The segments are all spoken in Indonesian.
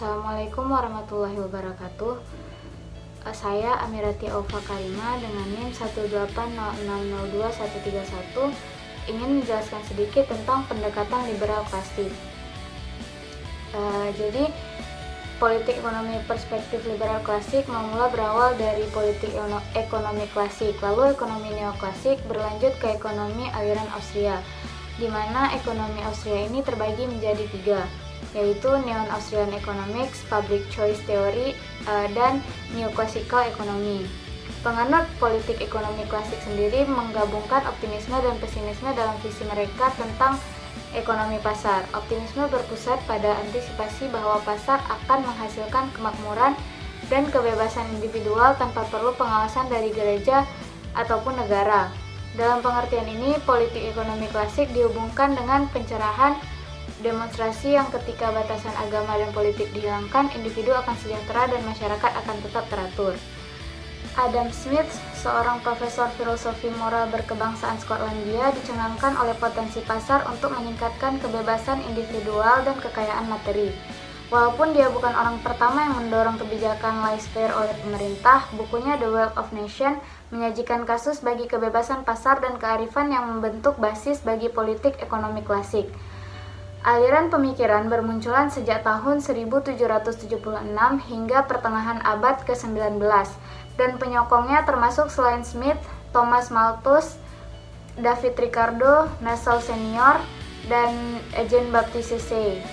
Assalamualaikum warahmatullahi wabarakatuh. Saya Amirati Aufa Karima dengan NIM 180602131 ingin menjelaskan sedikit tentang pendekatan liberal klasik. Jadi politik ekonomi perspektif liberal klasik memula berawal dari politik ekonomi klasik, lalu ekonomi neoklasik berlanjut ke ekonomi aliran Austria, di mana ekonomi Austria ini terbagi menjadi tiga, yaitu Neo-Austrian Economics, Public Choice Theory, dan Neoclassical Economy. Penganut politik ekonomi klasik sendiri menggabungkan optimisme dan pesimisme dalam visi mereka tentang ekonomi pasar. Optimisme berpusat pada antisipasi bahwa pasar akan menghasilkan kemakmuran dan kebebasan individual tanpa perlu pengawasan dari gereja ataupun negara. Dalam pengertian ini, politik ekonomi klasik dihubungkan dengan pencerahan demonstrasi yang ketika batasan agama dan politik dihilangkan, individu akan sejahtera dan masyarakat akan tetap teratur. Adam Smith, seorang profesor filosofi moral berkebangsaan Skotlandia, dicengangkan oleh potensi pasar untuk meningkatkan kebebasan individual dan kekayaan materi. Walaupun dia bukan orang pertama yang mendorong kebijakan laissez-faire oleh pemerintah, bukunya The Wealth of Nations menyajikan kasus bagi kebebasan pasar dan kearifan yang membentuk basis bagi politik ekonomi klasik. Aliran pemikiran bermunculan sejak tahun 1776 hingga pertengahan abad ke-19, dan penyokongnya termasuk selain Smith, Thomas Malthus, David Ricardo, Nassau Senior, dan Jean-Baptiste Say.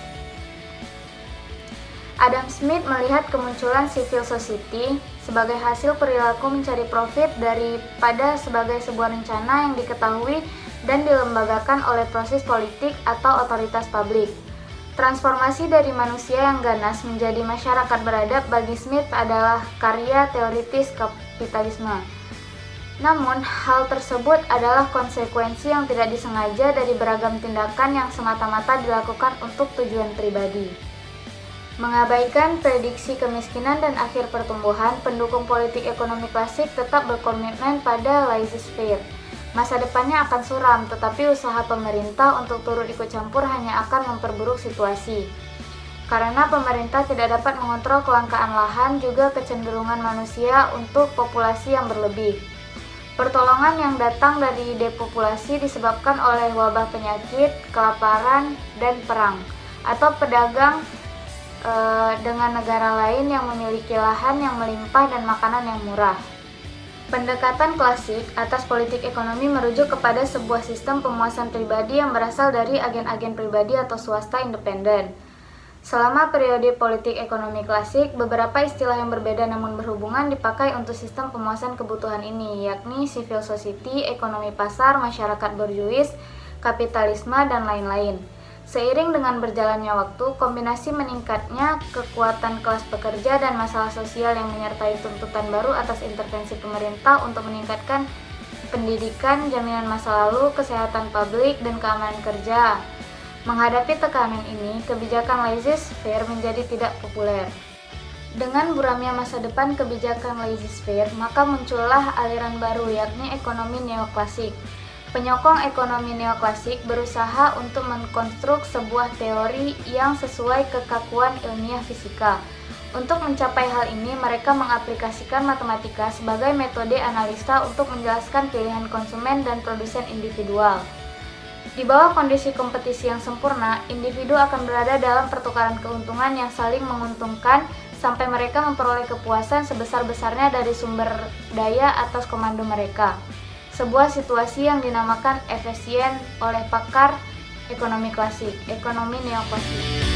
Adam Smith melihat kemunculan civil society sebagai hasil perilaku mencari profit daripada sebagai sebuah rencana yang diketahui dan dilembagakan oleh proses politik atau otoritas publik. Transformasi dari manusia yang ganas menjadi masyarakat beradab bagi Smith adalah karya teoritis kapitalisme. Namun, hal tersebut adalah konsekuensi yang tidak disengaja dari beragam tindakan yang semata-mata dilakukan untuk tujuan pribadi. Mengabaikan prediksi kemiskinan dan akhir pertumbuhan, pendukung politik ekonomi klasik tetap berkomitmen pada laissez-faire. Masa depannya akan suram, tetapi usaha pemerintah untuk turut ikut campur hanya akan memperburuk situasi. Karena pemerintah tidak dapat mengontrol kelangkaan lahan, juga kecenderungan manusia untuk populasi yang berlebih. Pertolongan yang datang dari depopulasi disebabkan oleh wabah penyakit, kelaparan, dan perang, atau pedagang dengan negara lain yang memiliki lahan yang melimpah dan makanan yang murah. Pendekatan klasik atas politik ekonomi merujuk kepada sebuah sistem pemuasan pribadi yang berasal dari agen-agen pribadi atau swasta independen. Selama periode politik ekonomi klasik, beberapa istilah yang berbeda namun berhubungan dipakai untuk sistem pemuasan kebutuhan ini, yakni civil society, ekonomi pasar, masyarakat borjuis, kapitalisme, dan lain-lain. Seiring dengan berjalannya waktu, kombinasi meningkatnya kekuatan kelas pekerja dan masalah sosial yang menyertai tuntutan baru atas intervensi pemerintah untuk meningkatkan pendidikan, jaminan masa lalu, kesehatan publik, dan keamanan kerja. Menghadapi tekanan ini, kebijakan laissez-faire menjadi tidak populer. Dengan buramnya masa depan kebijakan laissez-faire, maka muncullah aliran baru, yakni ekonomi neoklasik. Penyokong ekonomi neoklasik berusaha untuk mengkonstruk sebuah teori yang sesuai kekakuan ilmiah fisika. Untuk mencapai hal ini, mereka mengaplikasikan matematika sebagai metode analisa untuk menjelaskan pilihan konsumen dan produsen individual. Di bawah kondisi kompetisi yang sempurna, individu akan berada dalam pertukaran keuntungan yang saling menguntungkan sampai mereka memperoleh kepuasan sebesar-besarnya dari sumber daya atas komando mereka. Sebuah situasi yang dinamakan efisien oleh pakar ekonomi klasik, ekonomi neoklasik.